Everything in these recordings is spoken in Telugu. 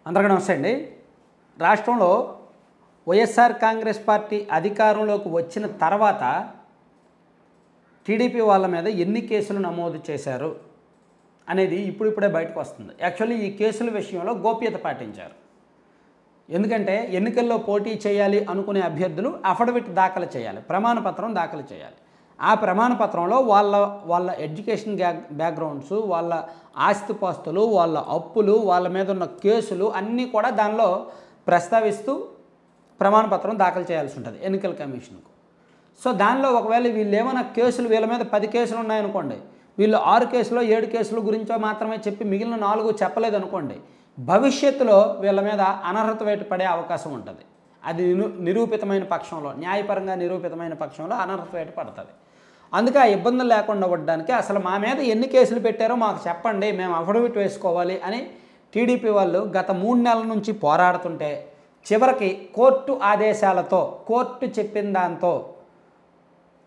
అందరికీ నమస్తే అండి. రాష్ట్రంలో వైఎస్ఆర్ కాంగ్రెస్ పార్టీ అధికారంలోకి వచ్చిన తర్వాత టీడీపీ వాళ్ళ మీద ఎన్ని కేసులు నమోదు చేశారు అనేది ఇప్పుడిప్పుడే బయటకు వస్తుంది. యాక్చువల్లీ ఈ కేసుల విషయంలో గోప్యత పాటించారు. ఎందుకంటే ఎన్నికల్లో పోటీ చేయాలి అనుకునే అభ్యర్థులు అఫిడవిట్ దాఖలు చేయాలి, ప్రమాణపత్రం దాఖలు చేయాలి. ఆ ప్రమాణపత్రంలో వాళ్ళ ఎడ్యుకేషన్ బ్యాక్గ్రౌండ్స్, వాళ్ళ ఆస్తిపాస్తులు, వాళ్ళ అప్పులు, వాళ్ళ మీద ఉన్న కేసులు అన్నీ కూడా దానిలో ప్రస్తావిస్తూ ప్రమాణపత్రం దాఖలు చేయాల్సి ఉంటుంది ఎన్నికల కమిషన్కు. సో దానిలో ఒకవేళ వీళ్ళు ఏమైనా కేసులు, వీళ్ళ మీద 10 కేసులు ఉన్నాయనుకోండి, వీళ్ళు 6 కేసులో 7 కేసుల గురించో మాత్రమే చెప్పి మిగిలిన 4 చెప్పలేదు అనుకోండి, భవిష్యత్తులో వీళ్ళ మీద అనర్హత వేటు పడే అవకాశం ఉంటుంది. అది నిరూపితమైన పక్షంలో, న్యాయపరంగా నిరూపితమైన పక్షంలో అనర్హత వేటు పడుతుంది. అందుకే ఆ ఇబ్బందులు లేకుండా ఉండడానికి అసలు మా మీద ఎన్ని కేసులు పెట్టారో మాకు చెప్పండి, మేము అఫిడవిట్ వేసుకోవాలి అని టీడీపీ వాళ్ళు గత 3 నెలల నుంచి పోరాడుతుంటే చివరికి కోర్టు ఆదేశాలతో, కోర్టు చెప్పిన దాంతో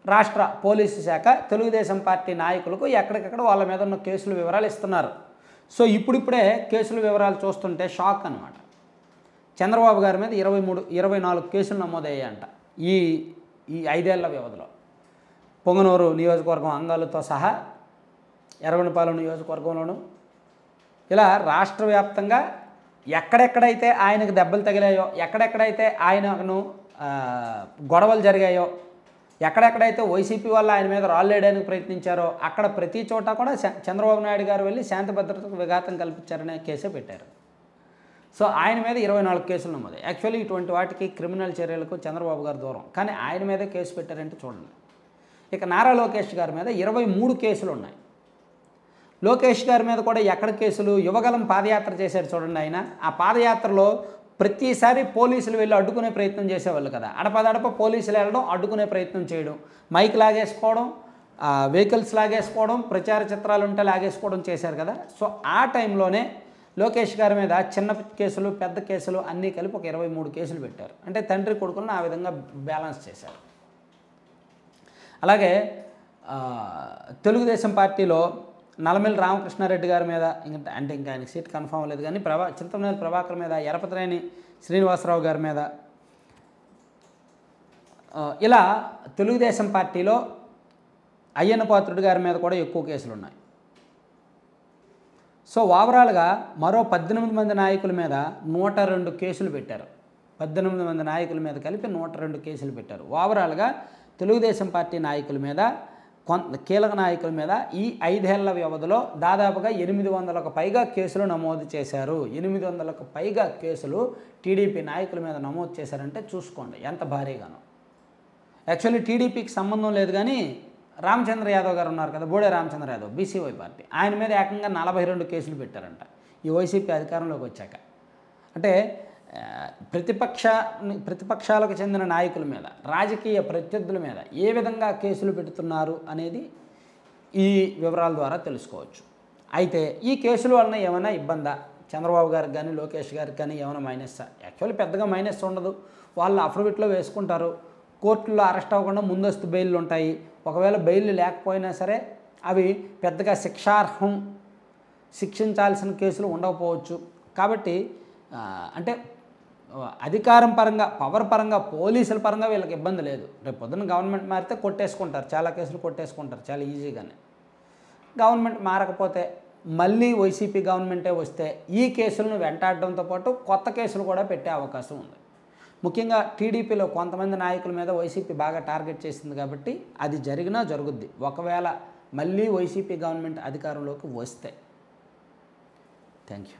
రాష్ట్ర పోలీసు శాఖ తెలుగుదేశం పార్టీ నాయకులకు ఎక్కడికక్కడ వాళ్ళ మీద ఉన్న కేసుల వివరాలు ఇస్తున్నారు. సో ఇప్పుడిప్పుడే కేసుల వివరాలు చూస్తుంటే షాక్ అనమాట. చంద్రబాబు గారి మీద 24 కేసులు నమోదయ్యాయంట ఈ 5 ఏళ్ల వ్యవధిలో. పొంగనూరు నియోజకవర్గం అంగాలతో సహా ఎర్రగొండపాలెం నియోజకవర్గంలోనూ ఇలా రాష్ట్ర వ్యాప్తంగా ఎక్కడెక్కడైతే ఆయనకు దెబ్బలు తగిలాయో, ఎక్కడెక్కడైతే ఆయనను గొడవలు జరిగాయో, ఎక్కడెక్కడైతే వైసీపీ వాళ్ళు ఆయన మీద రాళ్ళేయడానికి ప్రయత్నించారో అక్కడ ప్రతి చోట కూడా చంద్రబాబు నాయుడు గారు వెళ్ళి శాంతి భద్రతకు విఘాతం కల్పించారనే కేసే పెట్టారు. సో ఆయన మీద 24 కేసులు నమోదాయి. యాక్చువల్లీ ఇటువంటి వాటికి క్రిమినల్ చర్యలకు చంద్రబాబు గారు దూరం, కానీ ఆయన మీదే కేసు పెట్టారంటే చూడండి. ఇక నారా లోకేష్ గారి మీద 23 కేసులు ఉన్నాయి. లోకేష్ గారి మీద కూడా ఎక్కడ కేసులు, యువగలం పాదయాత్ర చేశారు చూడండి. ఆయన ఆ పాదయాత్రలో ప్రతిసారి పోలీసులు వెళ్ళి అడ్డుకునే ప్రయత్నం చేసేవాళ్ళు కదా. అడపదడప పోలీసులు వెళ్ళడం, అడ్డుకునే ప్రయత్నం చేయడం, మైక్ లాగేసుకోవడం, వెహికల్స్ లాగేసుకోవడం, ప్రచార చిత్రాలు ఉంటే లాగేసుకోవడం చేశారు కదా. సో ఆ టైంలోనే లోకేష్ గారి మీద చిన్న కేసులు, పెద్ద కేసులు అన్నీ కలిపి ఒక 23 కేసులు పెట్టారు. అంటే తండ్రి కొడుకులను ఆ విధంగా బ్యాలెన్స్ చేశారు. అలాగే తెలుగుదేశం పార్టీలో నల్లమిల్లి రామకృష్ణారెడ్డి గారి మీద ఇంకా ఆయనకి సీట్ కన్ఫామ్ లేదు, కానీ చింతమనేని ప్రభాకర్ మీద, ఎరపతినేని శ్రీనివాసరావు గారి మీద, ఇలా తెలుగుదేశం పార్టీలో అయ్యన్న పాత్రుడి గారి మీద కూడా ఎక్కువ కేసులు ఉన్నాయి. సో ఓవరాల్గా మరో 18 మంది నాయకుల మీద 102 కేసులు పెట్టారు. 18 మంది నాయకుల మీద కలిపి 102 కేసులు పెట్టారు. ఓవరాల్గా తెలుగుదేశం పార్టీ నాయకుల మీద, కీలక నాయకుల మీద ఈ 5 ఏళ్ల వ్యవధిలో దాదాపుగా 800కు పైగా కేసులు నమోదు చేశారు. 800కు పైగా కేసులు టీడీపీ నాయకుల మీద నమోదు చేశారంటే చూసుకోండి ఎంత భారీగానో. యాక్చువల్లీ టీడీపీకి సంబంధం లేదు, కానీ రామచంద్ర యాదవ్ గారు ఉన్నారు కదా, బోడే రామచంద్ర యాదవ్, బీసీవై పార్టీ, ఆయన మీద ఏకంగా 42 కేసులు పెట్టారంట ఈ వైసీపీ అధికారంలోకి వచ్చాక. అంటే ప్రతిపక్షాలకు చెందిన నాయకుల మీద, రాజకీయ ప్రత్యర్థుల మీద ఏ విధంగా కేసులు పెడుతున్నారు అనేది ఈ వివరాల ద్వారా తెలుసుకోవచ్చు. అయితే ఈ కేసుల వలన ఏమైనా ఇబ్బందా, చంద్రబాబు గారికి కానీ లోకేష్ గారికి కానీ ఏమైనా మైనస్సా? యాక్చువల్లీ పెద్దగా మైనస్ ఉండదు. వాళ్ళు అఫిడవిట్లో వేసుకుంటారు, కోర్టుల్లో అరెస్ట్ అవ్వకుండా ముందస్తు బెయిల్లు ఉంటాయి. ఒకవేళ బెయిల్ లేకపోయినా సరే అవి పెద్దగా శిక్షించాల్సిన కేసులు ఉండకపోవచ్చు. కాబట్టి అంటే అధికారం పరంగా, పవర్ పరంగా, పోలీసుల పరంగా వీళ్ళకి ఇబ్బంది లేదు. రేపు పొద్దున్న గవర్నమెంట్ మారితే కొట్టేసుకుంటారు, చాలా కేసులు కొట్టేసుకుంటారు చాలా ఈజీగానే. గవర్నమెంట్ మారకపోతే మళ్ళీ వైసీపీ గవర్నమెంటే వస్తే ఈ కేసులను వెంటాడడంతో పాటు కొత్త కేసులు కూడా పెట్టే అవకాశం ఉంది. ముఖ్యంగా టీడీపీలో కొంతమంది నాయకుల మీద వైసీపీ బాగా టార్గెట్ చేసింది కాబట్టి అది జరిగినా జరుగుద్ది ఒకవేళ మళ్ళీ వైసీపీ గవర్నమెంట్ అధికారంలోకి వస్తే. Thank you.